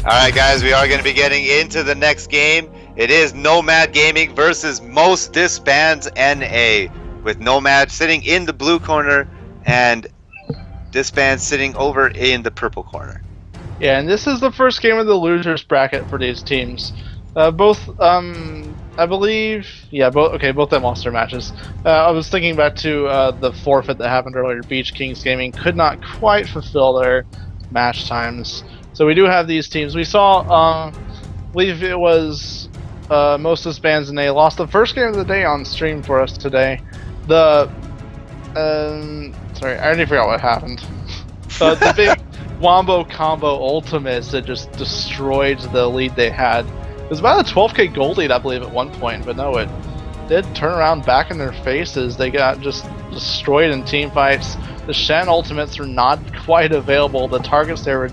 Alright guys, we are going to be getting into the next game. It is Nomad Gaming versus Most Disbands NA, with Nomad sitting in the blue corner and Disbands sitting over in the purple corner. Yeah, and this is the first game of the losers bracket for these teams. Both, I believe, yeah, both them lost their matches. I was thinking back to the forfeit that happened earlier. Beach Kings Gaming could not quite fulfill their match times. So we do have these teams. We saw, I believe it was Most Disbands, and they lost the first game of the day on stream for us today. Sorry, I already forgot what happened. The big Wombo combo ultimates that just destroyed the lead they had. It was about a 12k gold lead, I believe, at one point, but no, it did turn around back in their faces. They got just destroyed in team fights. The Shen ultimates were not quite available. The targets they were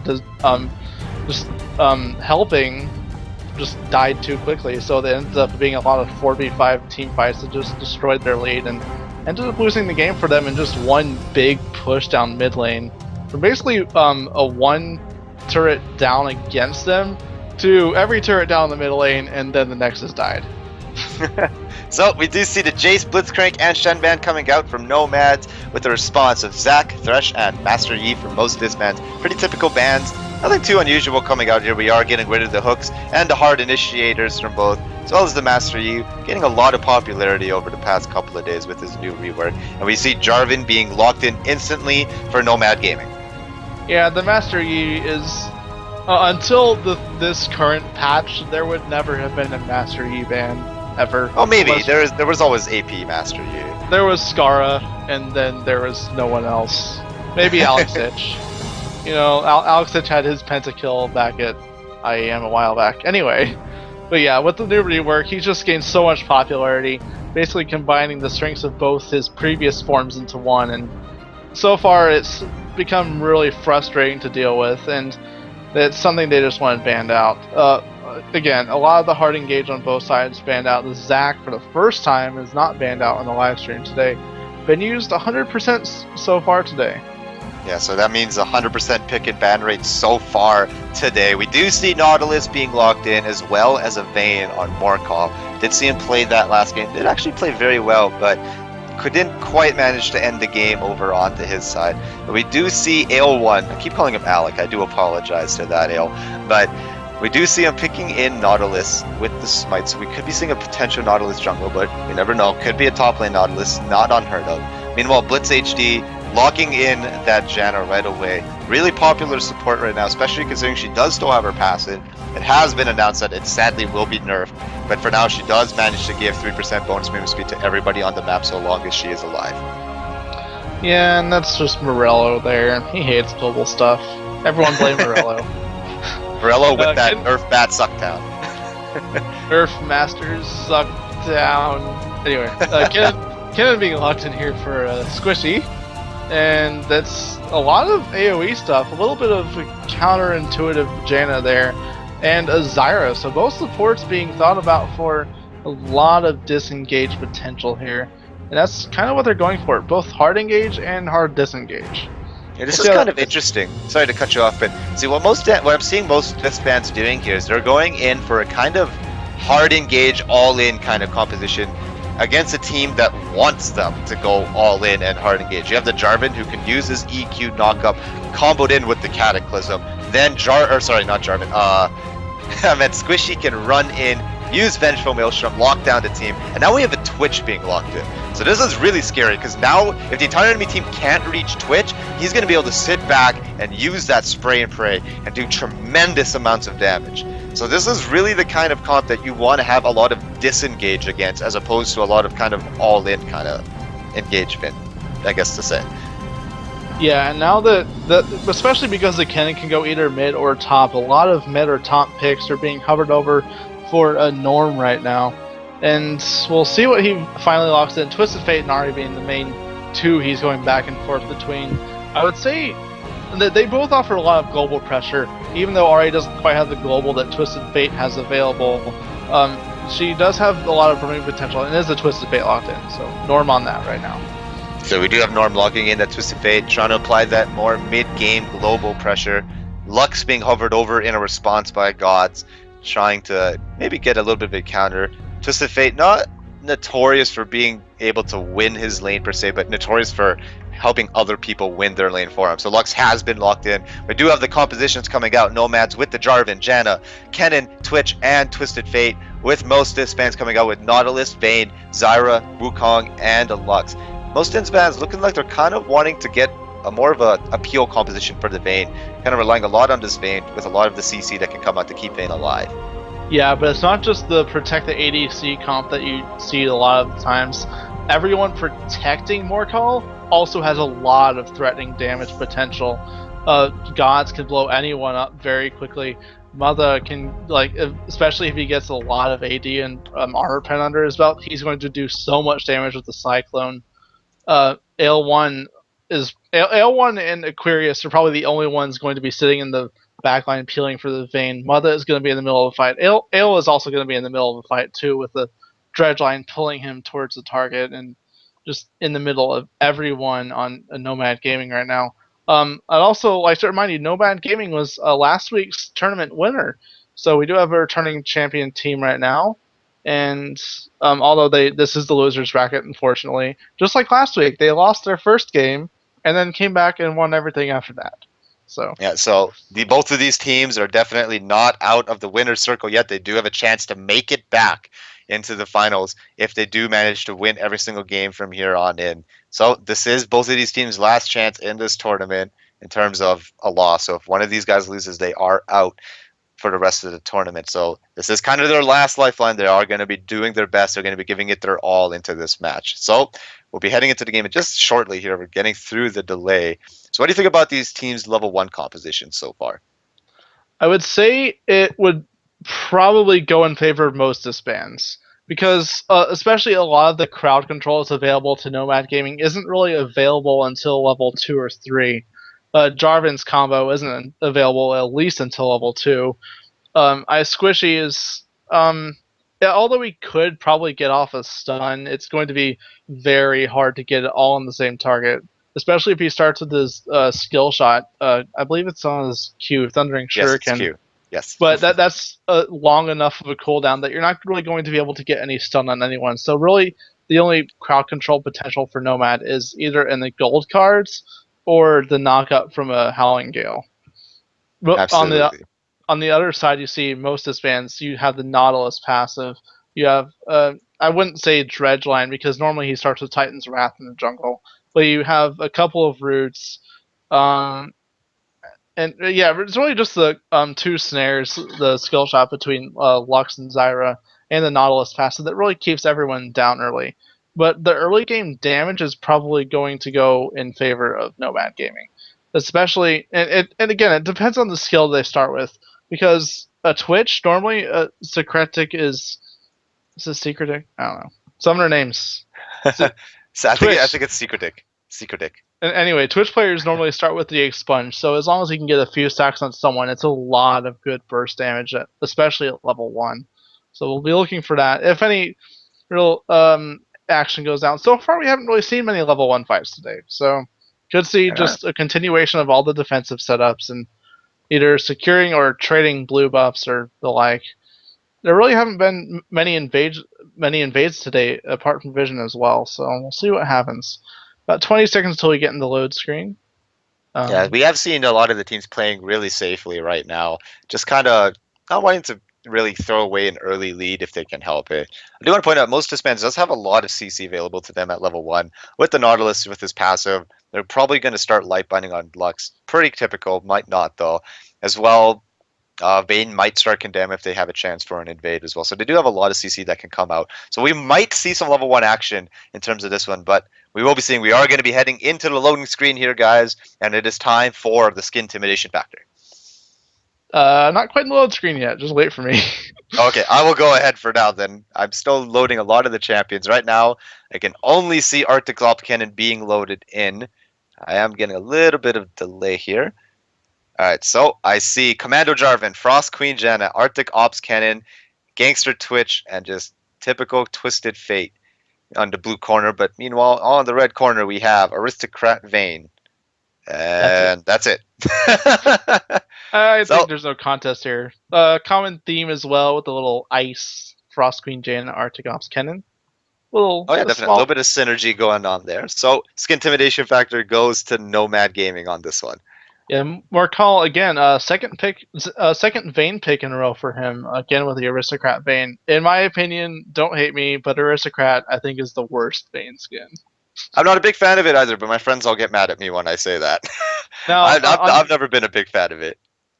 helping just died too quickly, so there ended up being a lot of 4v5 team fights that just destroyed their lead and ended up losing the game for them in just one big push down mid lane. From basically a one turret down against them to every turret down in the mid lane, and then the Nexus died. So we do see the Jace, Blitzcrank, and Shenban coming out from Nomads with the response of Zac, Thresh, and Master Yi from Most Disbands. Pretty typical bans. Nothing too unusual coming out here. We are getting rid of the hooks and the hard initiators from both, as well as the Master Yi, getting a lot of popularity over the past couple of days with his new rework. And we see Jarvan being locked in instantly for Nomad Gaming. Yeah, the Master Yi is... until this current patch, there would never have been a Master Yi ban, ever. Oh, maybe. There was always AP Master Yi. There was Skara, and then there was no one else. Maybe Alex Itch. You know, Alex Itch had his pentakill back at IEM a while back. Anyway, but yeah, with the new rework, he's just gained so much popularity, basically combining the strengths of both his previous forms into one, and so far it's become really frustrating to deal with, and it's something they just wanted banned out. Again, a lot of the hard engage on both sides banned out. The Zac, for the first time, is not banned out on the live stream today. Been used 100% so far today. Yeah, so that means 100% pick and ban rate so far today. We do see Nautilus being locked in, as well as a Vayne on Morkov. Did see him play that last game. Did actually play very well, but didn't quite manage to end the game over onto his side. But we do see Ale1. I keep calling him Alec. I do apologize to that, Ale. But we do see him picking in Nautilus with the smite, so we could be seeing a potential Nautilus jungle, but we never know. Could be a top lane Nautilus, not unheard of. Meanwhile, Blitz HD locking in that Janna right away. Really popular support right now, especially considering she does still have her passive. It has been announced that it sadly will be nerfed, but for now she does manage to give 3% bonus movement speed to everybody on the map so long as she is alive. Yeah, and that's just Morello there. He hates global stuff. Everyone blame Morello. Morello with that Nerf bat suck down. Nerf Masters suck down. Anyway, Kennen being locked in here for Squishy, and that's a lot of AoE stuff, a little bit of counterintuitive Janna there, and a Zyra. So both supports being thought about for a lot of disengage potential here, and that's kind of what they're going for, both hard engage and hard disengage. Yeah, this is kind of interesting. Sorry to cut you off, but see what I'm seeing most Disbands doing here is they're going in for a kind of hard engage, all in kind of composition against a team that wants them to go all in and hard engage. You have the Jarvan, who can use his EQ knockup comboed in with the Cataclysm. Then I meant Squishy can run in, use Vengeful Maelstrom, lock down the team, and now we have a Twitch being locked in. So this is really scary, because now if the entire enemy team can't reach Twitch, he's going to be able to sit back and use that spray and pray and do tremendous amounts of damage. So this is really the kind of comp that you want to have a lot of disengage against, as opposed to a lot of kind of all-in kind of engagement, I guess to say. Yeah, and now that especially because the Kennen can go either mid or top, a lot of mid or top picks are being hovered over for a Norm right now. And we'll see what he finally locks in. Twisted Fate and Ahri being the main two he's going back and forth between. I would say that they both offer a lot of global pressure, even though Ahri doesn't quite have the global that Twisted Fate has available. She does have a lot of roaming potential, and is a Twisted Fate locked in, so Norm on that right now. So we do have Norm logging in that Twisted Fate, trying to apply that more mid-game global pressure. Lux being hovered over in a response by gods, trying to maybe get a little bit of a counter. Twisted Fate, not notorious for being able to win his lane per se, but notorious for helping other people win their lane for him. So Lux has been locked in. We do have the compositions coming out. Nomads with the Jarvan, Janna, Kennen, Twitch, and Twisted Fate, with most Disbands coming out with Nautilus, Vayne, Zyra, Wukong, and a Lux. Most Disbands looking like they're kind of wanting to get a more of a appeal composition for the Vayne, kind of relying a lot on this Vayne with a lot of the CC that can come out to keep Vayne alive. Yeah, but it's not just the protect the ADC comp that you see a lot of the times. Everyone protecting Mortal also has a lot of threatening damage potential. Gods can blow anyone up very quickly. Mother can, like, especially if he gets a lot of AD and armor pen under his belt, he's going to do so much damage with the Cyclone. Ale1 and Aquarius are probably the only ones going to be sitting in the backline peeling for the Vayne. Mother is going to be in the middle of the fight. Ale is also going to be in the middle of the fight too, with the dredge line pulling him towards the target and just in the middle of everyone on Nomad Gaming right now. I'd also like to remind you, Nomad Gaming was last week's tournament winner, so we do have a returning champion team right now. And although this is the losers bracket, unfortunately, just like last week, they lost their first game and then came back and won everything after that. So yeah, so both of these teams are definitely not out of the winner's circle yet. They do have a chance to make it back into the finals if they do manage to win every single game from here on in. So this is both of these teams' last chance in this tournament in terms of a loss. So if one of these guys loses, they are out for the rest of the tournament. So this is kind of their last lifeline. They are going to be doing their best. They're going to be giving it their all into this match. So we'll be heading into the game just shortly here. We're getting through the delay. So what do you think about these teams' level 1 compositions so far? I would say it would probably go in favor of most disbands because especially a lot of the crowd control that's available to Nomad Gaming isn't really available until level 2 or 3. Jarvan's combo isn't available at least until level 2. Squishy is yeah, although we could probably get off a stun, it's going to be very hard to get it all on the same target, especially if he starts with his skill shot. I believe it's on his Q, Thundering Yes, it's Shuriken. Q. Yes. But that's long enough of a cooldown that you're not really going to be able to get any stun on anyone. So really, the only crowd control potential for Nomad is either in the gold cards or the knockup from a Howling Gale. But Absolutely. on the other side, you see most disbands. You have the Nautilus passive. You have I wouldn't say Dredge line because normally he starts with Titan's Wrath in the jungle, but you have a couple of roots. And yeah, it's really just the 2 snares, the skill shot between Lux and Zyra, and the Nautilus passive that really keeps everyone down early. But the early game damage is probably going to go in favor of Nomad Gaming, especially and again it depends on the skill they start with because a Twitch normally Secretic is it Secretic? I don't know. Some of their names. So I think it's Secretic. Anyway, Twitch players normally start with the Expunge, so as long as you can get a few stacks on someone, it's a lot of good burst damage, especially at level 1. So we'll be looking for that. If any real action goes down. So far, we haven't really seen many level 1 fights today, so could see just a continuation of all the defensive setups and either securing or trading blue buffs or the like. There really haven't been many invades today, apart from Vision as well, so we'll see what happens. About 20 seconds until we get in the load screen. Yeah, we have seen a lot of the teams playing really safely right now. Just kind of not wanting to really throw away an early lead if they can help it. I do want to point out most disbands does have a lot of CC available to them at level 1. With the Nautilus, with his passive, they're probably going to start light binding on Lux. Pretty typical, might not though. As well, Vayne might start Condemn if they have a chance for an invade as well. So they do have a lot of CC that can come out. So we might see some level 1 action in terms of this one, but we will be seeing, we are going to be heading into the loading screen here, guys, and it is time for the skin intimidation factor. Not quite in the load screen yet. Just wait for me. Okay, I will go ahead for now then. I'm still loading a lot of the champions. Right now, I can only see Arctic Ops Cannon being loaded in. I am getting a little bit of delay here. Alright, so I see Commando Jarvan, Frost Queen Janna, Arctic Ops Cannon, Gangster Twitch, and just typical Twisted Fate on the blue corner. But meanwhile, on the red corner, we have Aristocrat Vayne. And that's it. I So, think there's no contest here. Common theme as well with the little ice Frost Queen Jane and Arctic Ops Kennen. oh yeah, A definitely a little small. bit of synergy going on there. So, skin intimidation factor goes to Nomad Gaming on this one. Yeah, Morcall again. Second Vayne pick in a row for him again with the Aristocrat Vayne. In my opinion, don't hate me, but Aristocrat I think is the worst Vayne skin. I'm not a big fan of it either, but my friends all get mad at me when I say that. Now, I've never been a big fan of it.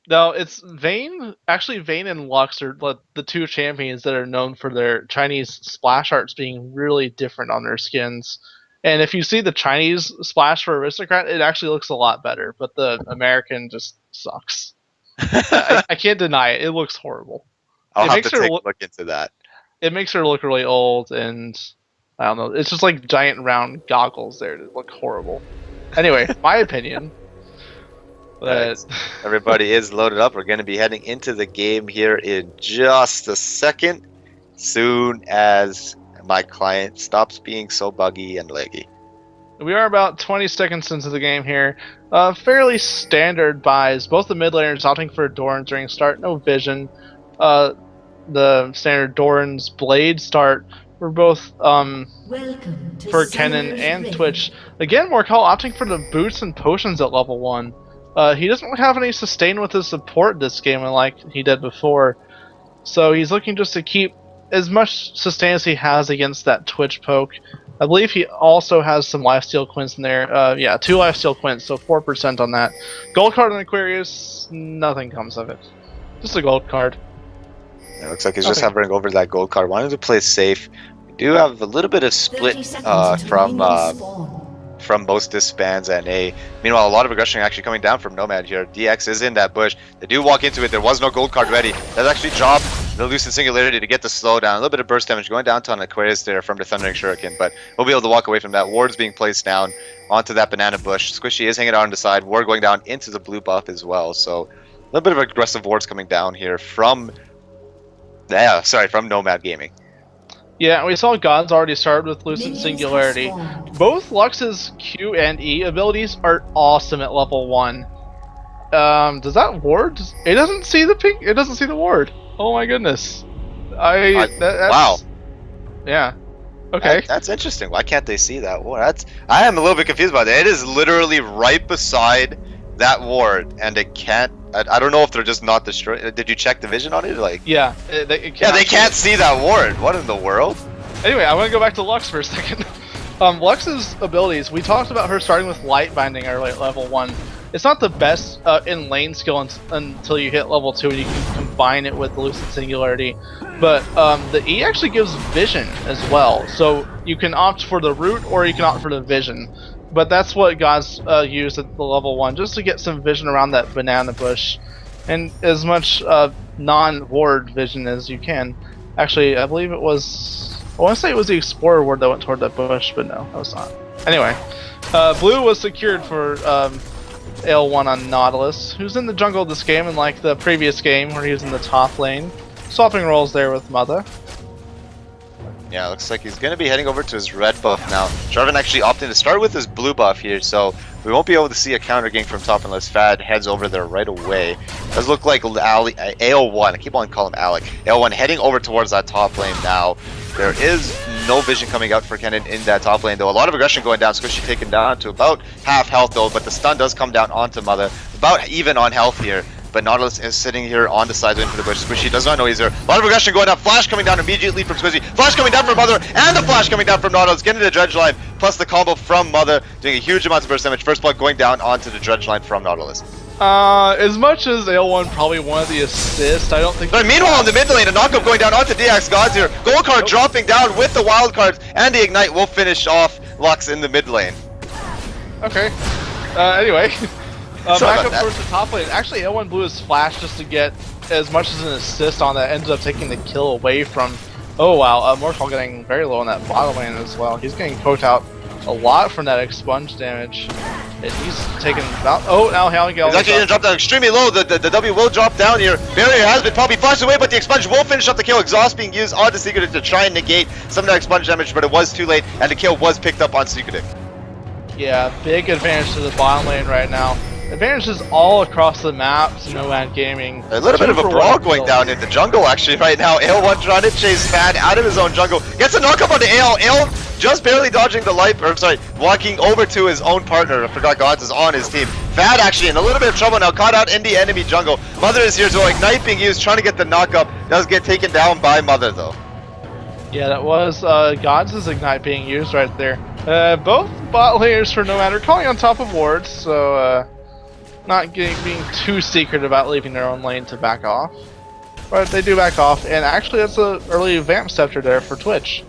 no, it's Vayne. Actually, Vayne and Lux are the two champions that are known for their Chinese splash arts being really different on their skins. And if you see the Chinese splash for Aristocrat, it actually looks a lot better. But the American just sucks. I can't deny it. It looks horrible. I'll It have makes to her take a look. look into that. It makes her look really old, and I don't know. It's just like giant round goggles there that look horrible. Anyway, my opinion. But Everybody is loaded up. We're going to be heading into the game here in just a second, soon as my client stops being so buggy and laggy. we are about 20 seconds into the game here. Fairly standard buys. Both the mid laners opting for Doran during start. No vision. The standard Doran's Blade start for both for Kennen and Twitch. Again, Morcall opting for the boots and potions at level 1. He doesn't have any sustain with his support this game like he did before. So he's looking just to keep as much sustain as he has against that Twitch poke. I believe he also has some lifesteal quints in there. Yeah, 2 lifesteal quints, so 4% on that. Gold card on Aquarius, nothing comes of it. Just a gold card. It looks like he's just hovering over that gold card. Wanted to play safe. We do have a little bit of split from most Disbands and A. Meanwhile, a lot of aggression actually coming down from Nomad here. DX is in that bush. They do walk into it. There was no gold card ready. That's actually dropped the Lucid Singularity to get the slowdown. A little bit of burst damage going down to an Aquarius there from the Thundering Shuriken, but we'll be able to walk away from that. Ward's being placed down onto that banana bush. Squishy is hanging out on the side. Ward going down into the blue buff as well. So a little bit of aggressive wards coming down here from Nomad Gaming. Yeah, we saw Gods already started with Lucent Singularity. Both Lux's Q and E abilities are awesome at level 1. Does that ward? It doesn't see the pink. It doesn't see the ward. Oh my goodness. Wow. Yeah. Okay. That's interesting. Why can't they see that ward? I am a little bit confused by that. It is literally right beside that ward, and it can't. I don't know if they're just not destroyed. Did you check the vision on it? Like, yeah, they can't see that ward. What in the world? Anyway, I want to go back to Lux for a second. Lux's abilities. We talked about her starting with light binding early at level 1. It's not the best in lane skill until you hit level 2 and you can combine it with the Lucid Singularity. But the E actually gives vision as well, so you can opt for the root or you can opt for the vision. But that's what Gods used at the level 1, just to get some vision around that banana bush. And as much non-ward vision as you can. Actually, I believe it was... I want to say it was the Explorer ward that went toward that bush, but no, that was not. Anyway, blue was secured for L1 on Nautilus, who's in the jungle this game, unlike the previous game where he was in the top lane. Swapping roles there with Mother. Yeah, looks like he's going to be heading over to his red buff now. Jarvan actually opting to start with his blue buff here, so we won't be able to see a counter gank from top unless Fad heads over there right away. Does look like AL1, I keep on calling him Alec. AL1 heading over towards that top lane now. There is no vision coming out for Kennen in that top lane, though. A lot of aggression going down. Squishy taken down to about half health, though, but the stun does come down onto Mother. About even on health here. But Nautilus is sitting here on the side into the bush. Squishy does not know he's there. A lot of aggression going up. Flash coming down immediately from Squishy. Flash coming down from Mother, and the flash coming down from Nautilus. Getting the dredge line, plus the combo from Mother, doing a huge amount of burst damage. First blood going down onto the dredge line from Nautilus. As much as AL1 probably wanted the assist, I don't think... But meanwhile, in the mid lane, a knockup going down onto DX Gods here. Gold card dropping down with the wild cards, and the Ignite will finish off Lux in the mid lane. Okay. Anyway... back up towards the top lane. Actually, L1 blew his flash just to get as much as an assist on that. Ended up taking the kill away from... Oh wow, Mortal getting very low on that bottom lane as well. He's getting poked out a lot from that expunge damage. And he's taking about... Oh, now Howling He's actually going to drop down extremely low. The W will drop down here. Barrier has been probably flashed away, but the expunge will finish up the kill. Exhaust being used on the Secretive to try and negate some of that expunge damage, but it was too late, and the kill was picked up on Secretive. Yeah, big advantage to the bottom lane right now. Advantages all across the map to Nomad Gaming. A little bit of a brawl going down in the jungle actually right now. Ale1 trying to chase Fad out of his own jungle. Gets a knock up on the Ale. Ale just barely dodging the life, or sorry, walking over to his own partner. I forgot Gods is on his team. Fad actually in a little bit of trouble now, caught out in the enemy jungle. Mother is here, so Ignite being used, trying to get the knock up. Does get taken down by Mother though. Yeah, that was Gods' Ignite being used right there. Both bot laners for Nomad are calling on top of wards, so not being too secret about leaving their own lane to back off. But they do back off, and actually that's an early Vamp Scepter there for Twitch.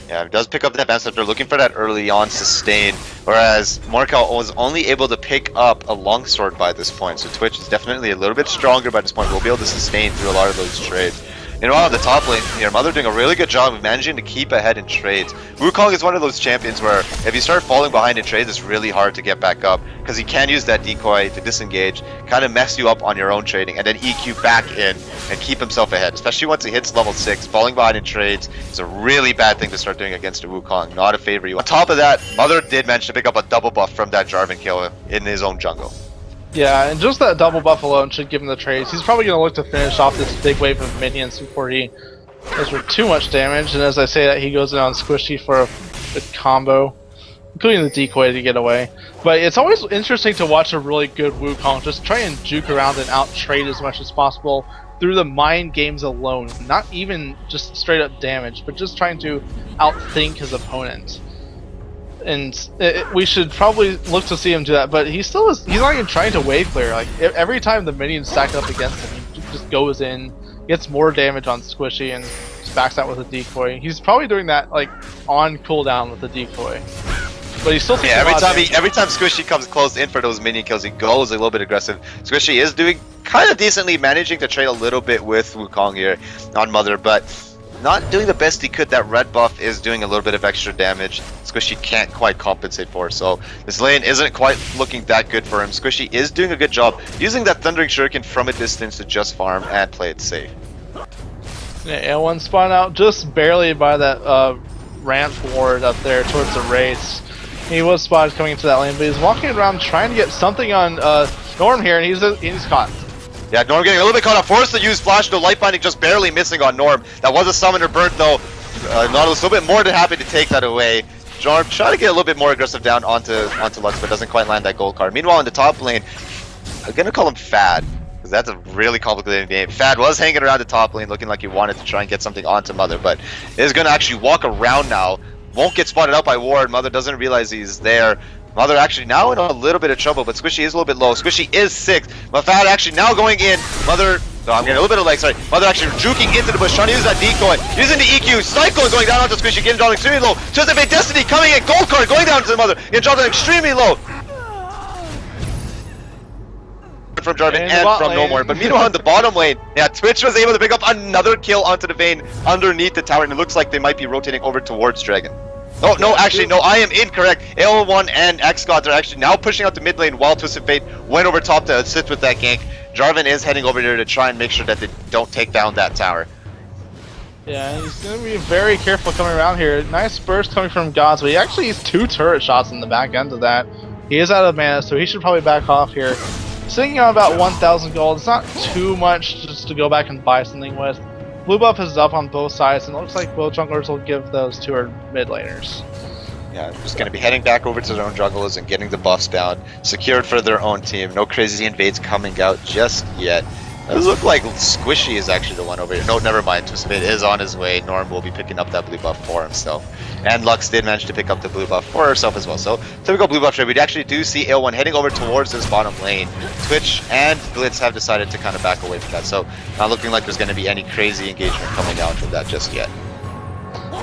Yeah, it does pick up that Vamp Scepter, looking for that early on sustain, whereas Morcal was only able to pick up a longsword by this point, so Twitch is definitely a little bit stronger by this point. We'll be able to sustain through a lot of those trades. Meanwhile, on the top lane, your Mother doing a really good job of managing to keep ahead in trades. Wukong is one of those champions where if you start falling behind in trades, it's really hard to get back up because he can use that decoy to disengage, kind of mess you up on your own trading, and then EQ back in and keep himself ahead, especially once he hits level 6. Falling behind in trades is a really bad thing to start doing against a Wukong, not a favor you. On top of that, Mother did manage to pick up a double buff from that Jarvan kill in his own jungle. Yeah, and just that double buff alone should give him the trades. He's probably going to look to finish off this big wave of minions before he goes for too much damage. And as I say that, he goes in on Squishy for a good combo, including the decoy to get away. But it's always interesting to watch a really good Wukong just try and juke around and out-trade as much as possible through the mind games alone. Not even just straight up damage, but just trying to outthink his opponent. And we should probably look to see him do that, but he's not even trying to wave clear. Like every time the minions stack up against him, he just goes in, gets more damage on Squishy, and just backs out with a decoy. He's probably doing that like on cooldown with the decoy, but he still takes every time Squishy comes close in for those minion kills, he goes a little bit aggressive. Squishy is doing kind of decently, managing to trade a little bit with Wukong here on Mother, but not doing the best he could. That red buff is doing a little bit of extra damage. Squishy can't quite compensate for, so this lane isn't quite looking that good for him. Squishy is doing a good job using that Thundering Shuriken from a distance to just farm and play it safe. Yeah, one spawn out just barely by that ramp ward up there towards the race. He was spotted coming into that lane, but he's walking around trying to get something on Norm here, and he's caught. Yeah, Norm getting a little bit caught up, forced to use Flash, no light binding, just barely missing on Norm. That was a summoner burnt though. Nautilus a little bit more than happy to take that away. Norm trying to get a little bit more aggressive down onto Lux, but doesn't quite land that gold card. Meanwhile, in the top lane, I'm gonna call him Fad, because that's a really complicated name. Fad was hanging around the top lane, looking like he wanted to try and get something onto Mother, but is gonna actually walk around now. Won't get spotted out by Ward. Mother doesn't realize he's there. Mother actually now in a little bit of trouble, but Squishy is a little bit low. Squishy is 6. Mafad actually now going in. Mother, so I'm getting a little bit of lag, sorry. Mother actually juking into the bush, trying to use that decoy. Using the EQ, Cyclone going down onto Squishy, getting dropped extremely low. Twisted Fate Destiny coming in, gold card going down to the Mother, getting dropped extremely low. From Jarvan and from No More. But meanwhile in the bottom lane, yeah, Twitch was able to pick up another kill onto the Vayne underneath the tower, and it looks like they might be rotating over towards Dragon. Oh, no, actually, no, I am incorrect. AL1 and X-Gods are actually now pushing out the mid lane while Twisted Fate went over top to assist with that gank. Jarvan is heading over there to try and make sure that they don't take down that tower. Yeah, he's going to be very careful coming around here. Nice burst coming from Gods, but he actually has 2 turret shots in the back end of that. He is out of mana, so he should probably back off here. Sitting on about 1,000 gold, it's not too much just to go back and buy something with. Blue buff is up on both sides, and it looks like both junglers will give those to our mid laners. Yeah, just going to be heading back over to their own junglers and getting the buffs down, secured for their own team. No crazy invades coming out just yet. It does look like Squishy is actually the one over here. No, never mind. Twisted Fate is on his way. Norm will be picking up that blue buff for himself. And Lux did manage to pick up the blue buff for herself as well. So, typical blue buff trade. We actually do see AL1 heading over towards this bottom lane. Twitch and Blitz have decided to kind of back away from that. So, not looking like there's going to be any crazy engagement coming out from that just yet.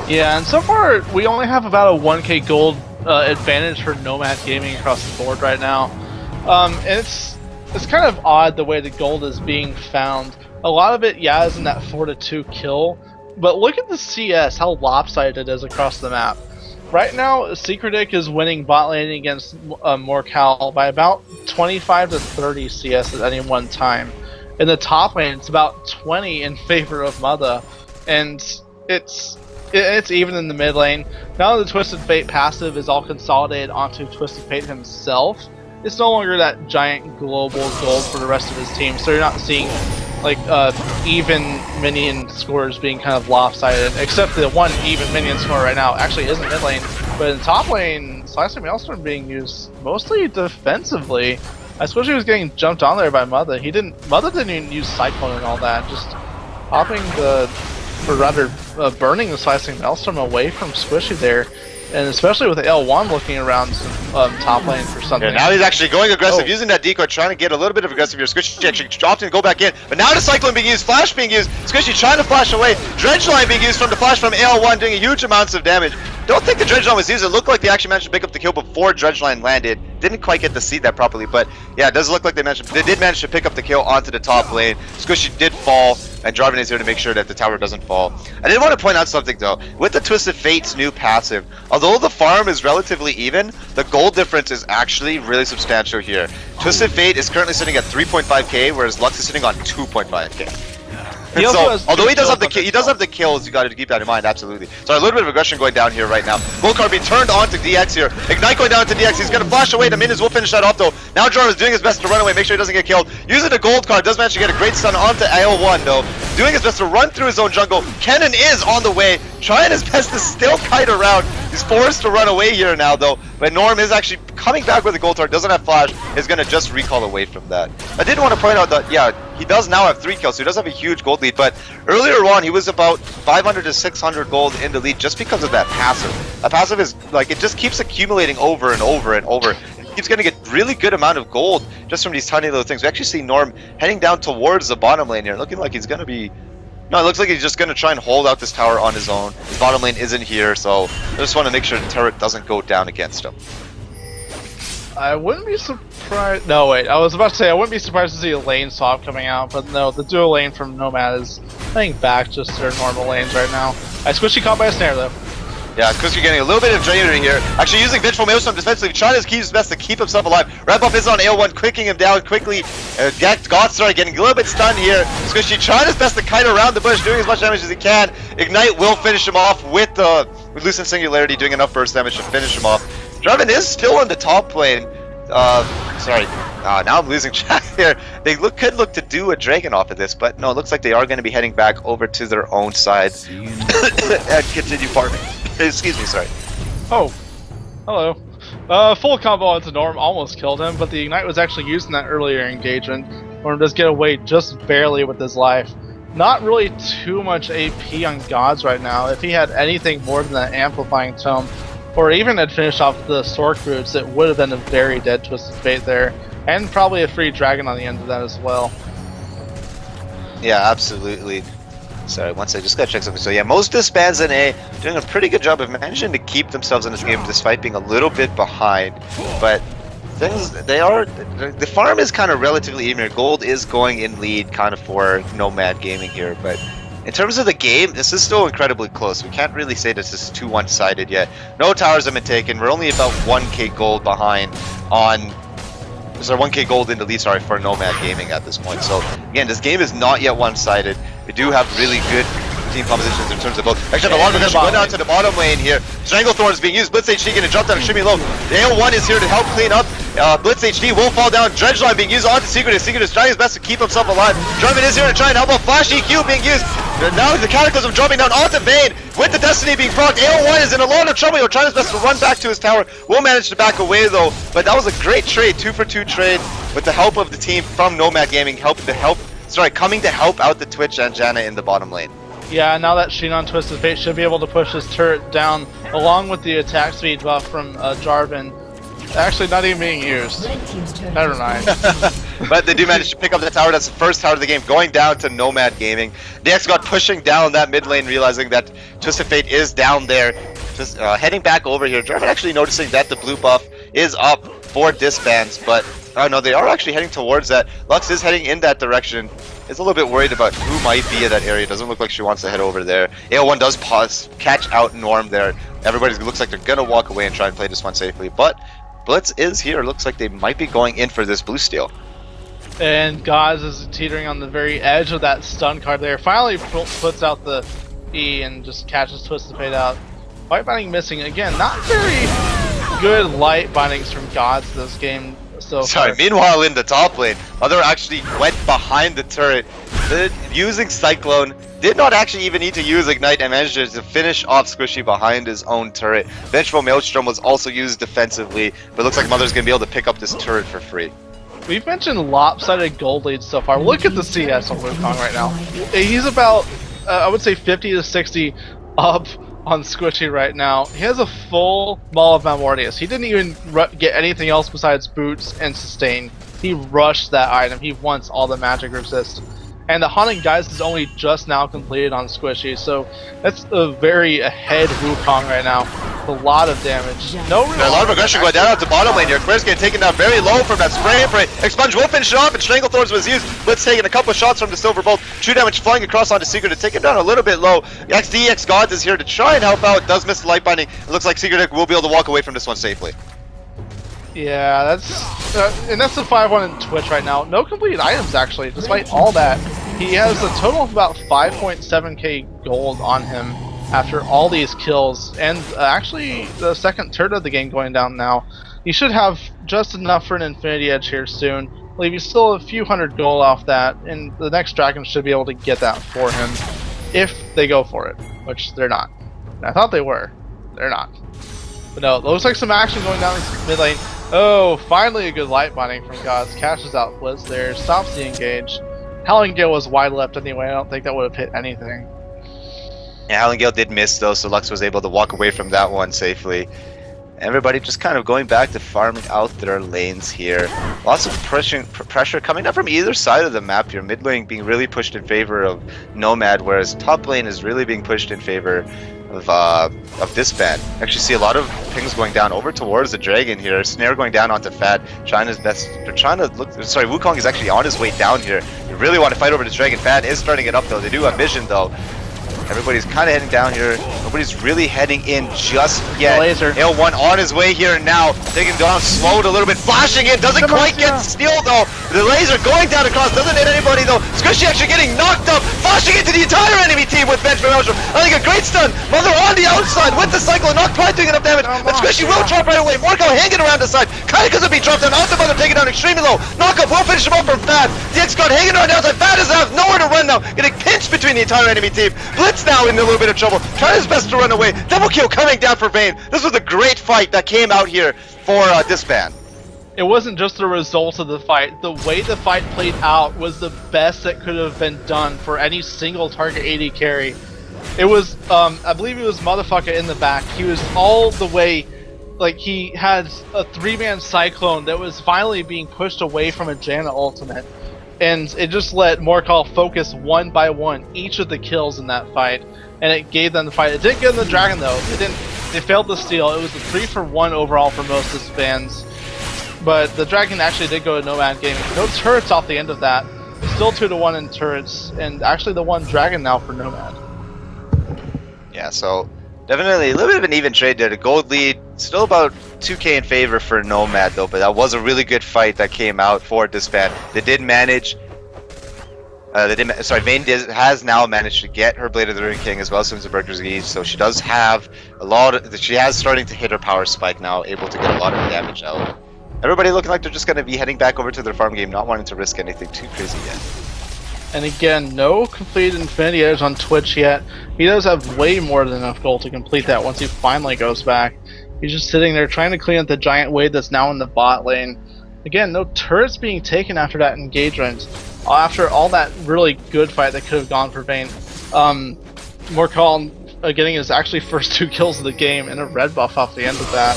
Yeah, and so far, we only have about a 1k gold advantage for Nomad Gaming across the board right now. And it's kind of odd the way the gold is being found. A lot of it, yeah, is in that 4-2 kill, but look at the CS, how lopsided it is across the map. Right now, Secretic is winning bot lane against Morcal by about 25 to 30 CS at any one time. In the top lane, it's about 20 in favor of Mother, and it's It's even in the mid lane. Now that the Twisted Fate passive is all consolidated onto Twisted Fate himself, it's no longer that giant global gold for the rest of his team. So you're not seeing like even minion scores being kind of lopsided, except the one even minion score right now actually isn't mid lane, but in top lane, Slicing Maelstrom being used mostly defensively. I suppose he was getting jumped on there by Mother. Mother didn't even use Cyclone and all that, just popping or rather burning the Slicing Maelstrom away from Squishy there. And especially with the L1 looking around top lane for something. Yeah, now he's actually going aggressive, using that decoy, trying to get a little bit of aggressive here. Squishy actually dropped and go back in. But now the Cyclone being used, Flash being used. Squishy trying to flash away. Dredgeline being used from the flash from L1, doing huge amounts of damage. Don't think the Dredgeline was used. It looked like they actually managed to pick up the kill before Dredgeline landed. Didn't quite get to see that properly, but yeah, it does look like they did manage to pick up the kill onto the top lane. Squishy did fall, and Jarvan is here to make sure that the tower doesn't fall. I did want to point out something though. With the Twisted Fate's new passive, although the farm is relatively even, the gold difference is actually really substantial here. Twisted Fate is currently sitting at 3.5k, whereas Lux is sitting on 2.5k. So, although he does have the kills, you got to keep that in mind, absolutely. So a little bit of aggression going down here right now. Gold card being turned on to DX here. Ignite going down to DX. He's gonna flash away. The minions will finish that off though. Now Jarvan is doing his best to run away, make sure he doesn't get killed. Using the gold card, does manage to get a great stun onto L1 though. Doing his best to run through his own jungle. Kennen is on the way, trying his best to still kite around. He's forced to run away here now though. But Norm is actually coming back with a gold card, doesn't have flash, is gonna just recall away from that. I did want to point out that, yeah, he does now have 3 kills, so he does have a huge gold lead, but earlier on he was about 500 to 600 gold in the lead just because of that passive. That passive is like, it just keeps accumulating over and over and over. He keeps gonna get really good amount of gold just from these tiny little things. We actually see Norm heading down towards the bottom lane here, looking like he's gonna be... No, it looks like he's just gonna try and hold out this tower on his own. His bottom lane isn't here, so I just want to make sure the turret doesn't go down against him. I wouldn't be surprised. No, wait. I was about to say I wouldn't be surprised to see a lane swap coming out, but no, the dual lane from Nomad is playing back just their normal lanes right now. I Squishy caught by a snare though. Yeah, Kuski getting a little bit of drainer here. Actually using Vengeful Maelstrom defensively, trying to keep his best to keep himself alive. Red buff is on L1, quicking him down quickly. Godstar getting a little bit stunned here. Squishy trying his best to kite around the bush, doing as much damage as he can. Ignite will finish him off with Lucent Singularity, doing enough burst damage to finish him off. Jarvan is still on the top lane. Now I'm losing track here. They could look to do a dragon off of this, but no, it looks like they are going to be heading back over to their own side and continue farming. Excuse me, sorry. Oh, hello. Full combo into Norm almost killed him, but the Ignite was actually used in that earlier engagement. Norm does get away just barely with his life. Not really too much AP on Gods right now. If he had anything more than that Amplifying Tome, or even had finished off the Sork Roots, it would have been a very dead Twisted Fate there. And probably a free dragon on the end of that as well. Yeah, absolutely. Sorry, once I just gotta check something. So yeah, most Disbands in A doing a pretty good job of managing to keep themselves in this game despite being a little bit behind. But the farm is kind of relatively even. Gold is going in lead kind of for Nomad Gaming here, but in terms of the game, this is still incredibly close. We can't really say this is too one-sided yet. No towers have been taken. We're only about 1k gold behind on... Sorry, 1k gold in the lead, sorry, for Nomad Gaming at this point. So, again, this game is not yet one-sided. We do have really good team compositions in terms of both. Actually, a lot of aggression going down to the bottom lane here. Stranglethorn is being used. Blitz HD gonna drop down extremely low. The AO1 is here to help clean up. Blitz HD will fall down. Dredgeline being used onto Secret. Secret is trying his best to keep himself alive. Jarvan is here to try and help out. Flash EQ being used. Now the Cataclysm dropping down onto Vayne with the Destiny being procced. AO1 is in a lot of trouble. He'll try his best to run back to his tower. Will manage to back away though. But that was a great trade, 2-for-2 trade with the help of the team from Nomad Gaming, coming to help out the Twitch and Janna in the bottom lane. Yeah, now that Shinon Twisted Fate should be able to push his turret down along with the attack speed buff from Jarvan. Actually not even being used. Never mind. But they do manage to pick up the tower. That's the first tower of the game, going down to Nomad Gaming. DX got pushing down that mid lane, realizing that Twisted Fate is down there. Just heading back over here. Jarvan actually noticing that the blue buff is up for Disbands, but no, they are actually heading towards that. Lux is heading in that direction. Is a little bit worried about who might be in that area. Doesn't look like she wants to head over there. AO1 does pause, catch out Norm there. Everybody looks like they're gonna walk away and try and play this one safely, but Blitz is here. Looks like they might be going in for this blue steal. And Gauze is teetering on the very edge of that stun card there. Finally puts out the E and just catches Twisted Fate out. Light binding missing again. Not very good light bindings from gods this game so Sorry, far. meanwhile in the top lane, Mother actually went behind the turret, using Cyclone, did not actually even need to use Ignite and managed to finish off Squishy behind his own turret. Vengeful Maelstrom was also used defensively, but looks like Mother's going to be able to pick up this turret for free. We've mentioned lopsided gold leads so far. Look at the CS on Wukong right now. He's about, I would say 50 to 60 up on Squishy right now. He has a full Maul of Malmortius. He didn't even get anything else besides boots and sustain. He rushed that item. He wants all the magic resist. And the Haunting Geist is only just now completed on Squishy, so that's a very ahead Wukong right now. A lot of damage. No real a lot of aggression going down to bottom lane here. Queer's getting taken down very low from that spray and pray. Expunge will finish it off, and Stranglethorns was used. Blitz taking a couple of shots from the Silver Bolt. True damage flying across onto Secret to take him down a little bit low. XDX Gods is here to try and help out. Does miss the light binding. It looks like Secret will be able to walk away from this one safely. Yeah, that's and that's the 5-1 in Twitch right now. No completed items actually, despite all that. He has a total of about 5.7k gold on him after all these kills, and actually the second turret of the game going down now. He should have just enough for an Infinity Edge here soon. I believe he's still a few hundred gold off that, and the next Dragon should be able to get that for him if they go for it, which they're not. I thought they were. They're not. But no, looks like some action going down in mid lane. Oh, finally a good light binding from Gods. Cashes out Blitz there, stops the engage. Howling Gale was wide left anyway. I don't think that would have hit anything. Yeah, Howling Gale did miss though, so Lux was able to walk away from that one safely. Everybody just kind of going back to farming out their lanes here. Lots of pressure coming up from either side of the map here. Mid lane being really pushed in favor of Nomad, whereas top lane is really being pushed in favor of Disband. Actually see a lot of pings going down over towards the Dragon here. Snare going down onto Fat. China's best. They're trying to look. Sorry, Wukong is actually on his way down here. You really want to fight over this Dragon. Fat is starting it up though. They do have vision though. Everybody's kind of heading down here. Nobody's really heading in just yet. Laser. L1 on his way here now. Taking down, slowed a little bit, flashing in. Doesn't quite get steel though. The laser going down across. Doesn't hit anybody though. Squishy actually getting knocked up. Flashing into the entire enemy team with Bench from Elstrom. I think a great stun. Mother on the outside with the cycle. Not quite doing enough damage. But Squishy will drop right away. Marco hanging around the side. Kind of because of being dropped down. Out the Mother taking down extremely low. Knockup will finish him up from Fat. The X-God hanging around the outside. Fat is out. Nowhere to run now. Getting pinched between the entire enemy team. Blitz now in a little bit of trouble, trying his best to run away. Double kill coming down for Vayne. This was a great fight that came out here for Disband. It wasn't just the result of the fight. The way the fight played out was the best that could have been done for any single target AD carry. It was, I believe it was Motherfucker in the back. He was all the way, like he had a 3-man Cyclone that was finally being pushed away from a Janna ultimate. And it just let Morkal focus one by one each of the kills in that fight. And it gave them the fight. It didn't give them the Dragon though. It didn't. They failed the steal. It was a 3-for-1 overall for most Disbands. But the Dragon actually did go to Nomad Gaming. No turrets off the end of that. Still 2-to-1 in turrets, and actually the 1 Dragon now for Nomad. Yeah, so definitely a little bit of an even trade there. The gold lead still about 2k in favor for Nomad though, but that was a really good fight that came out for Disband. They did manage. Vayne has now managed to get her Blade of the Ruin King as well as the Berger's Eve, so she does have a lot. She has starting to hit her power spike now, able to get a lot of damage out. Everybody looking like they're just going to be heading back over to their farm game, not wanting to risk anything too crazy yet. And again, no completed Infinity Edge on Twitch yet. He does have way more than enough gold to complete that once he finally goes back. He's just sitting there trying to clean up the giant wave that's now in the bot lane. Again, no turrets being taken after that engagement. After all that really good fight that could have gone for Vayne. Morkal getting his actually first 2 kills of the game and a red buff off the end of that.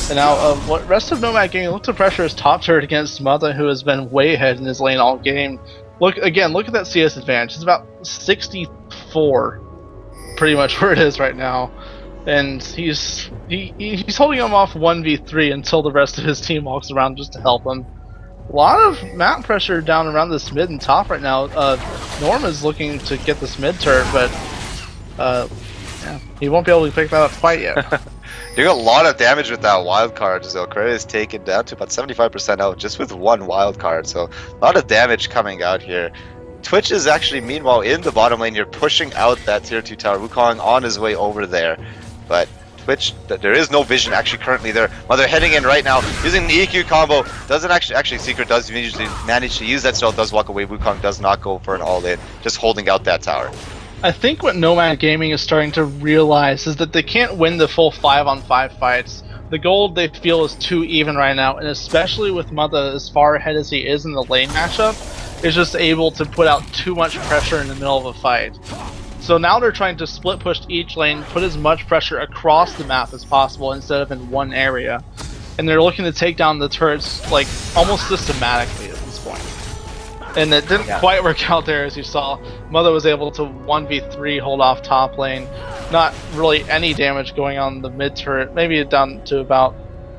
And now, what rest of Nomad Gaming look to pressure his top turret against Mother, who has been way ahead in his lane all game. Look at that CS advantage. It's about 64, pretty much where it is right now. And he's holding him off 1v3 until the rest of his team walks around just to help him. A lot of map pressure down around this mid and top right now. Norm is looking to get this mid turret, but yeah, he won't be able to pick that up quite yet. Doing a lot of damage with that wild card, so Credit is taken down to about 75% out just with 1 wild card, so a lot of damage coming out here. Twitch is actually meanwhile in the bottom lane. You're pushing out that tier 2 tower. Wukong on his way over there, but Twitch, there is no vision actually currently there. Mother heading in right now, using the EQ combo. Doesn't actually Secret does usually manage to use that stealth, does walk away. Wukong does not go for an all-in, just holding out that tower. I think what Nomad Gaming is starting to realize is that they can't win the full 5-on-5 fights. The gold they feel is too even right now, and especially with Mother as far ahead as he is in the lane matchup, is just able to put out too much pressure in the middle of a fight. So now they're trying to split push each lane, put as much pressure across the map as possible instead of in one area. And they're looking to take down the turrets like almost systematically at this point. And it didn't quite work out there, as you saw. Mother was able to 1v3 hold off top lane. Not really any damage going on the mid turret. Maybe down to about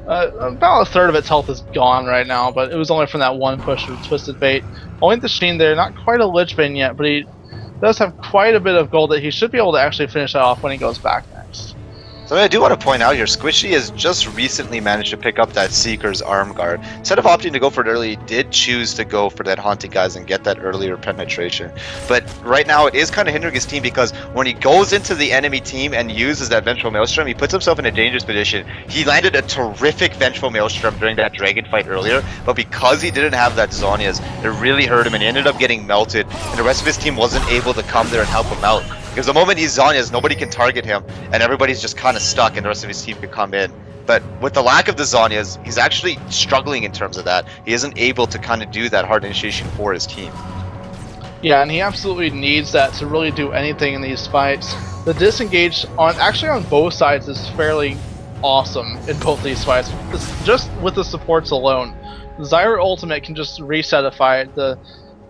a third of its health is gone right now, but it was only from that one push with Twisted Fate. Only the Sheen there, not quite a Lich Bane yet, but he does have quite a bit of gold that he should be able to actually finish that off when he goes back next. So I do want to point out here, Squishy has just recently managed to pick up that Seeker's arm guard. Instead of opting to go for it early, he did choose to go for that Haunting Guys and get that earlier penetration. But right now it is kind of hindering his team because when he goes into the enemy team and uses that Vengeful Maelstrom, he puts himself in a dangerous position. He landed a terrific Vengeful Maelstrom during that Dragon fight earlier, but because he didn't have that Zhonya's, it really hurt him and he ended up getting melted, and the rest of his team wasn't able to come there and help him out. Because the moment he's Zhonya's, nobody can target him, and everybody's just kind of stuck, and the rest of his team can come in. But with the lack of the Zhonya's, he's actually struggling in terms of that. He isn't able to kind of do that hard initiation for his team. Yeah, and he absolutely needs that to really do anything in these fights. The disengage on both sides is fairly awesome in both these fights. Just with the supports alone. The Zyra ultimate can just reset a fight. The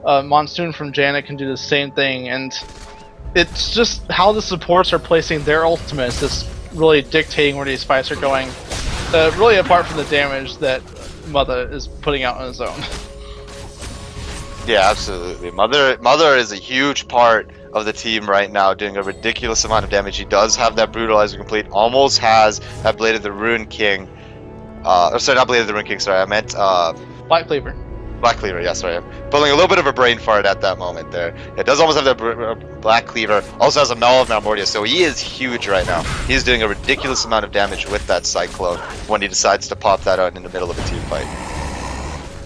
Monsoon from Janet can do the same thing, and it's just how the supports are placing their ultimates that's really dictating where these fights are going. Really apart from the damage that Mother is putting out on his own. Yeah, absolutely. Mother is a huge part of the team right now, doing a ridiculous amount of damage. He does have that Brutalizer complete, almost has that Blade of the Rune King. Sorry, not Blade of the Rune King, sorry, I meant Black Cleaver. Black Cleaver, yeah, sorry. I'm pulling a little bit of a brain fart at that moment there. It does almost have that Black Cleaver. Also has a Maul of Malmortia, so he is huge right now. He's doing a ridiculous amount of damage with that Cyclone when he decides to pop that out in the middle of a team fight.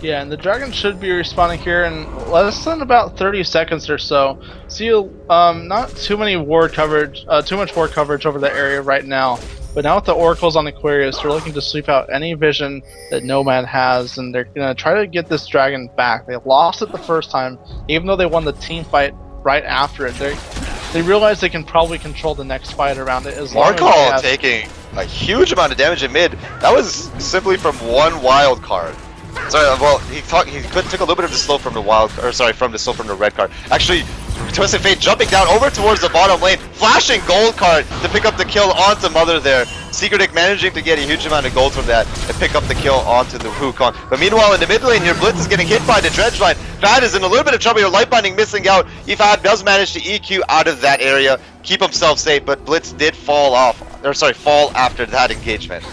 Yeah, and the Dragon should be respawning here in less than about 30 seconds or so. See, not too much ward coverage over the area right now. But now with the Oracles on Aquarius, they're looking to sweep out any vision that Nomad has, and they're going to try to get this Dragon back. They lost it the first time, even though they won the team fight right after it. They realize they can probably control the next fight around it as long as they have... taking a huge amount of damage in mid. That was simply from one wild card. Sorry, well, he took a little bit of the slow from the red card. Actually, Twisted Fate jumping down over towards the bottom lane, flashing gold card to pick up the kill onto Mother there. Secretic managing to get a huge amount of gold from that and pick up the kill onto the Wukong. But meanwhile, in the mid lane here, Blitz is getting hit by the dredge line. Fad is in a little bit of trouble here. Lightbinding missing out. Fad does manage to EQ out of that area, keep himself safe, but Blitz did fall after that engagement.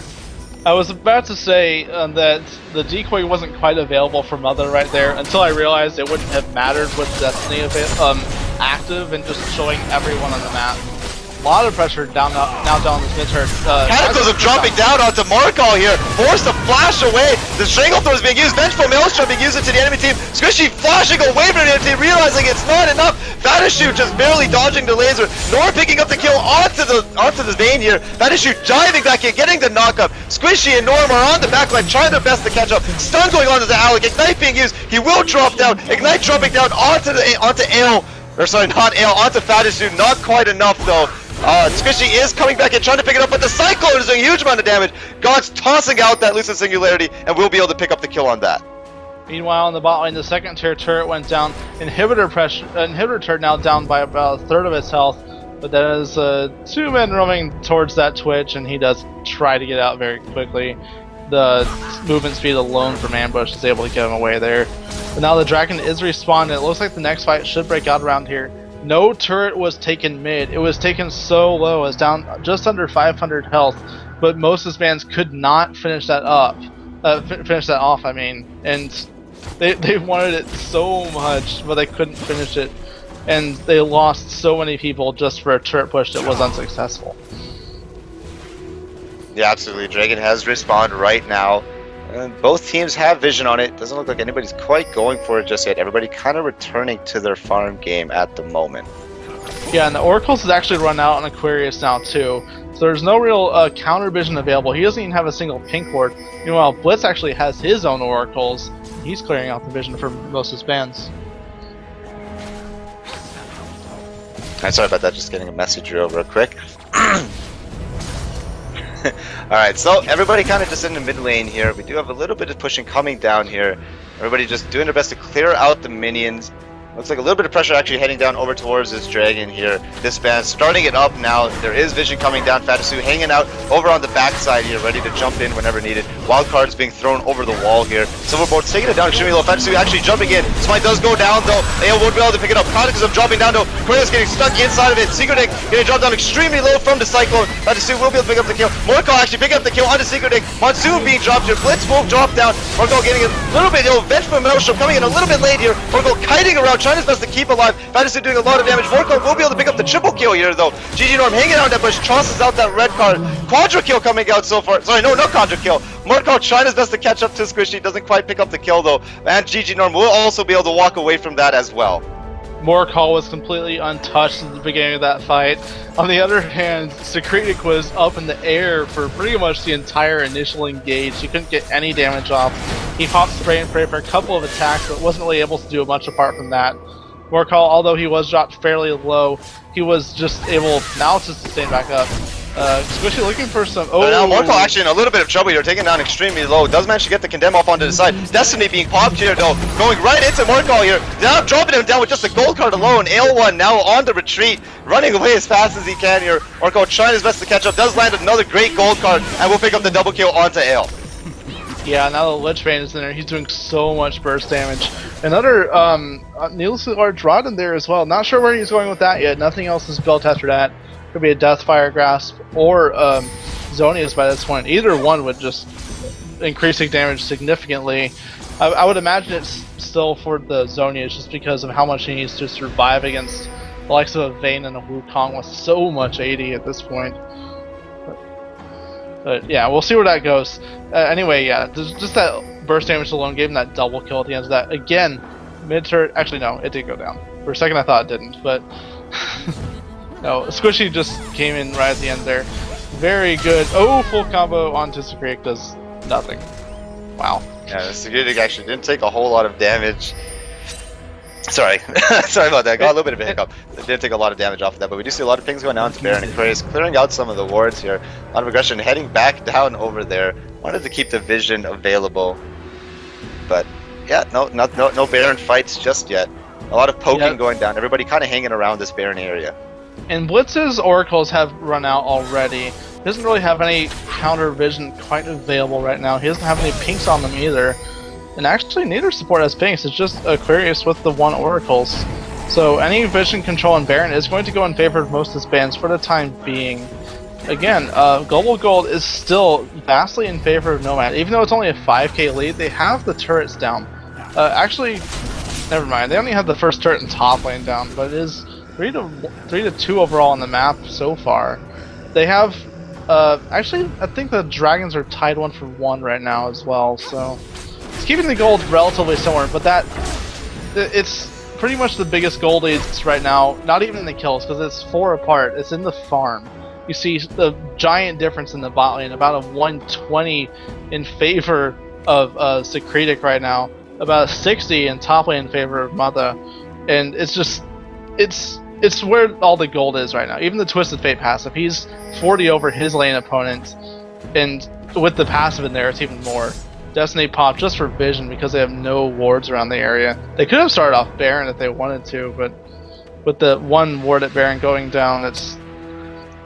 I was about to say that the decoy wasn't quite available for Mother right there until I realized it wouldn't have mattered with Destiny active and just showing everyone on the map. A lot of pressure now down this mid turret. Cataclysm dropping down onto Markall here, forced to flash away. The Stranglethrow is being used, Vengeful Maelstrom being used into the enemy team. Squishy flashing away from the enemy team, realizing it's not enough. Vadishu just barely dodging the laser. Nor picking up the kill onto the Vayne here. Vadishu diving back in, getting the knockup. Squishy and Norm are on the backline, trying their best to catch up. Stun going on to the Alec. Ignite being used. He will drop down. Ignite dropping down onto Ale. Or sorry, not Ale, onto Vadishu. Not quite enough though. Squishy is coming back and trying to pick it up, but the Cyclone is doing a huge amount of damage. God's tossing out that Lucid Singularity, and we'll be able to pick up the kill on that. Meanwhile, in the bot lane, the second tier turret went down. Inhibitor turret now down by about a third of its health, but that is two men roaming towards that Twitch, and he does try to get out very quickly. The movement speed alone from Ambush is able to get him away there. But now the Dragon is respawned, and it looks like the next fight should break out around here. No turret was taken mid. It was taken so low, it's down just under 500 health, but most Disbands could not finish that off, and They wanted it so much, but they couldn't finish it, and they lost so many people just for a turret push that was unsuccessful. Yeah, absolutely. Dragon has respawned right now. And both teams have vision on it. Doesn't look like anybody's quite going for it just yet. Everybody kind of returning to their farm game at the moment. Yeah, and the Oracles has actually run out on Aquarius now too. So there's no real counter vision available. He doesn't even have a single pink ward. Meanwhile, Blitz actually has his own Oracles. He's clearing out the vision for most of his bands. I'm sorry about that, just getting a message real quick. Alright, so everybody kind of just in the mid lane here. We do have a little bit of pushing coming down here. Everybody just doing their best to clear out the minions. Looks like a little bit of pressure actually heading down over towards this dragon here. Disbands starting it up now. There is vision coming down. Fatasu hanging out over on the backside here, ready to jump in whenever needed. Wildcards being thrown over the wall here. Silverboard's taking it down extremely low. Fatasu actually jumping in. Smite does go down though. AO won't be able to pick it up. Conixum dropping down though. Aquarius getting stuck inside of it. Secret Dick getting dropped down extremely low from the Cyclone. Fatasu will be able to pick up the kill. Morcall actually picking up the kill onto Secret Dick. Monsoon being dropped here. Blitz will drop down. Morcall getting a little bit, Venge from Maelstrom coming in a little bit late here. Morcall kiting around, trying his best to keep alive. Fantasy doing a lot of damage. Morcall will be able to pick up the triple kill here though. GG Norm hanging out that bush, tosses out that red card. Quadra kill coming out so far. Sorry, no quadra kill. Morcall trying his best to catch up to Squishy, doesn't quite pick up the kill though. And GG Norm will also be able to walk away from that as well. Morcall was completely untouched at the beginning of that fight. On the other hand, Secretic was up in the air for pretty much the entire initial engage. He couldn't get any damage off. He popped Spray and Pray for a couple of attacks, but wasn't really able to do much apart from that. Morcall, although he was dropped fairly low, he was just able now to sustain back up. Squishy looking for some. Oh, now Morcall actually in a little bit of trouble here, taking down extremely low. Does manage to get the condemn off onto the side. Destiny being popped here though, going right into Morcall here. Now dropping him down with just a gold card alone. Ale1 now on the retreat, running away as fast as he can here. Morcall trying his best to catch up, does land another great gold card, and will pick up the double kill onto Ale. Yeah, now the Lich Bane is in there, he's doing so much burst damage. Another needlessly large rod in there as well. Not sure where he's going with that yet. Nothing else is built after that. Could be a Deathfire Grasp or Zonius by this point. Either one would just increasing damage significantly. I would imagine it's still for the Zonius just because of how much he needs to survive against the likes of a Vayne and a Wukong with so much AD at this point. But yeah, we'll see where that goes. Anyway, yeah, just that burst damage alone gave him that double kill at the end of that. Again, mid-turret, actually no, it did go down. For a second I thought it didn't, but no, Squishy just came in right at the end there. Very good. Oh, full combo onto Secretic does nothing. Wow. Yeah, the Secretic actually didn't take a whole lot of damage. Sorry, sorry about that. Got a little bit of a hiccup. Didn't take a lot of damage off of that, but we do see a lot of things going on to Baron and Aquarius, clearing out some of the wards here. A lot of aggression, heading back down over there. Wanted to keep the vision available, but yeah, no Baron fights just yet. A lot of poking going down. Everybody kind of hanging around this Baron area. And Blitz's oracles have run out already. He doesn't really have any counter vision quite available right now. He doesn't have any pinks on them either. And actually neither support has pinks, it's just Aquarius with the one oracles. So any vision control in Baron is going to go in favor of most Disbands for the time being. Again, Global Gold is still vastly in favor of Nomad. Even though it's only a 5k lead, they have the turrets down. Actually, never mind, they only have the first turret in top lane down, but it is 3 to 2 overall on the map so far. They have, actually, I think the Dragons are tied 1-for-1 right now as well, so it's keeping the gold relatively similar, but it's pretty much the biggest gold leads right now, not even in the kills, because it's 4 apart, it's in the farm. You see the giant difference in the bot lane, about a 120 in favor of Secretic right now, about a 60 in top lane in favor of Mata, and it's just, it's where all the gold is right now. Even the Twisted Fate passive, he's 40 over his lane opponent, and with the passive in there, it's even more. Destiny popped just for vision because they have no wards around the area. They could have started off Baron if they wanted to, but with the one ward at Baron going down,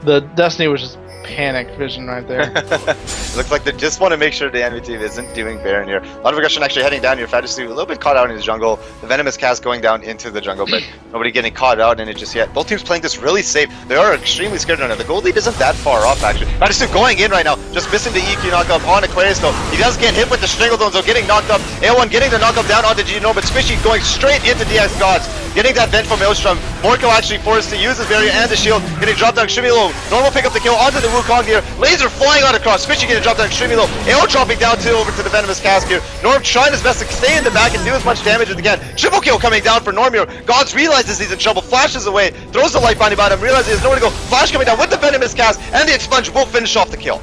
the Destiny was just panic vision right there. It looks like they just want to make sure the enemy team isn't doing Baron here. A lot of aggression actually heading down here. Fadisusu a little bit caught out in his jungle. The Venomous cast going down into the jungle, but nobody getting caught out in it just yet. Both teams playing this really safe. They are extremely scared right now. The gold lead isn't that far off actually. Fadisusu going in right now, just missing the EQ knockup on Aquarius though. He does get hit with the Stranglestones though, getting knocked up. A1 getting the knockup down onto Gino, but Squishy going straight into DX Gods. Getting that vent from Maelstrom. Morko actually forced to use his barrier and the shield. Getting dropped down extremely low. Normal pick up the kill onto the Wukong here. Laser flying out across. Squishy getting dropped down extremely low. AO dropping down too over to the Venomous Cask here. Norm trying his best to stay in the back and do as much damage as he can. Triple kill coming down for Norm here. Gods realizes he's in trouble. Flashes away. Throws the light binding about him. Realizes there's nowhere to go. Flash coming down with the Venomous Cask and the Expunge will finish off the kill.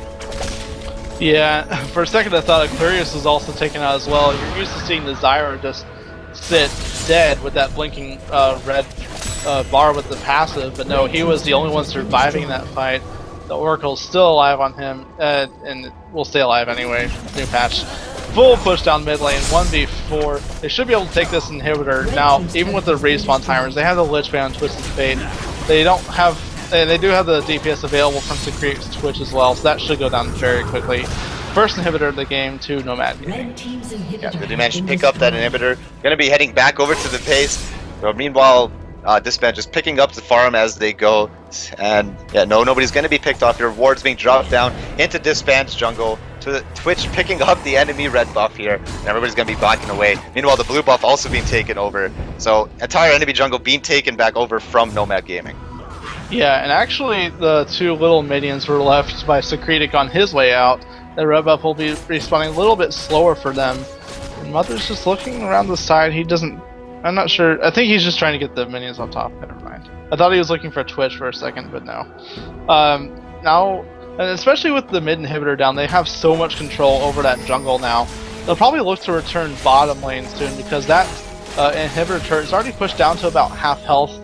Yeah, for a second I thought Aquarius was also taken out as well. You're used to seeing the Zyra just sit dead with that blinking red bar with the passive, but no, he was the only one surviving that fight. The Oracle's still alive on him, and will stay alive anyway. New patch. Full push down mid lane, 1v4. They should be able to take this inhibitor. Now, even with the respawn timers, they have the Lich Bane on Twisted Fate. They don't have, and they do have the DPS available from Secrete's Twitch as well, so that should go down very quickly. First inhibitor of the game to Nomad. Yeah, they managed to pick up that inhibitor. Gonna be heading back over to the base. So meanwhile, Disbands just picking up the farm as they go. And yeah, nobody's gonna be picked off here. Wards being dropped down into Disband's jungle. To the Twitch picking up the enemy red buff here. And everybody's gonna be backing away. Meanwhile, the blue buff also being taken over. So entire enemy jungle being taken back over from Nomad Gaming. Yeah, and actually the two little minions were left by Secretic on his way out. The red buff will be respawning a little bit slower for them. And Mother's just looking around the side. He doesn't... I'm not sure. I think he's just trying to get the minions on top. Never mind. I thought he was looking for Twitch for a second, but no. Now, and especially with the mid inhibitor down, they have so much control over that jungle now. They'll probably look to return bottom lane soon because that inhibitor turret is already pushed down to about half health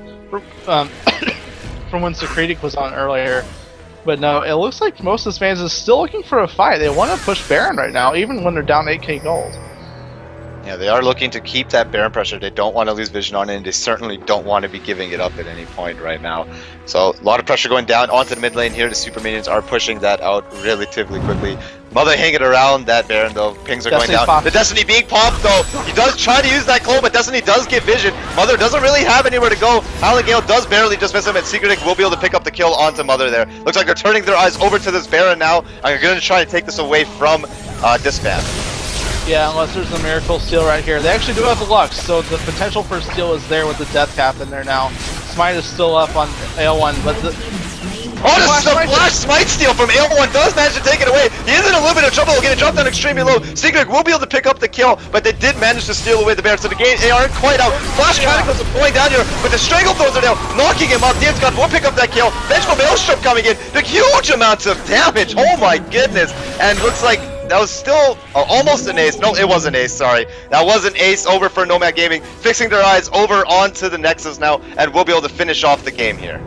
from when Secretic was on earlier. But no, it looks like most of the fans is still looking for a fight. They want to push Baron right now, even when they're down 8k gold. Yeah, they are looking to keep that Baron pressure. They don't want to lose vision on it, and they certainly don't want to be giving it up at any point right now. So a lot of pressure going down onto the mid lane here. The super minions are pushing that out relatively quickly. Mother hanging around that Baron though. Pings are Destiny going down. popped. The Destiny being popped though. He does try to use that clone, but Destiny does get vision. Mother doesn't really have anywhere to go. Alan Gale does barely just miss him, and Secretic will be able to pick up the kill onto Mother there. Looks like they're turning their eyes over to this Baron now, and they're going to try to take this away from Disband. Yeah, unless there's a miracle steal right here. They actually do have the Lux, so the potential for steal is there with the death cap in there now. Smite is still up on AL1, but the... Oh, this is a flash smite steal from AL1 does manage to take it away. He is in a little bit of trouble, getting dropped down extremely low. Secret will be able to pick up the kill, but they did manage to steal away the Baron, so the game they aren't quite out. Flash Cataclysm are going down here, but the Strangle throws are down, knocking him up. DX God will pick up that kill. Vengeful Maelstrom coming in, the huge amounts of damage. Oh my goodness, and looks like that was still almost an ace. No, it was an ace, sorry. That was an ace over for Nomad Gaming, fixing their eyes over onto the Nexus now, and we'll be able to finish off the game here.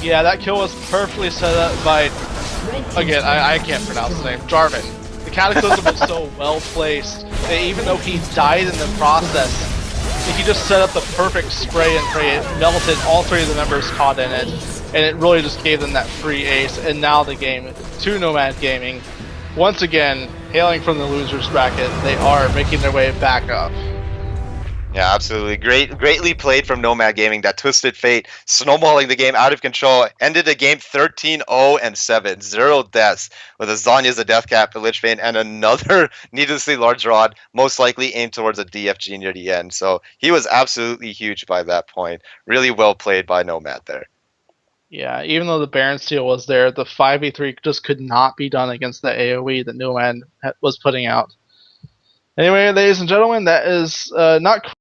Yeah, that kill was perfectly set up by, again, I can't pronounce his name, Jarvan. The Cataclysm was so well placed that even though he died in the process, he just set up the perfect spray and pray. It melted all three of the members caught in it, and it really just gave them that free ace. And now the game to Nomad Gaming. Once again, hailing from the losers bracket, they are making their way back up. Yeah, absolutely. Greatly played from Nomad Gaming. That Twisted Fate, snowballing the game out of control. Ended the game 13-0-7. 0 deaths with a Zanya as a death cap, a Lich Bane, and another needlessly large rod, most likely aimed towards a DFG near the end. So he was absolutely huge by that point. Really well played by Nomad there. Yeah, even though the Baron steal was there, the 5v3 just could not be done against the AoE that Nomad was putting out. Anyway, ladies and gentlemen, that is not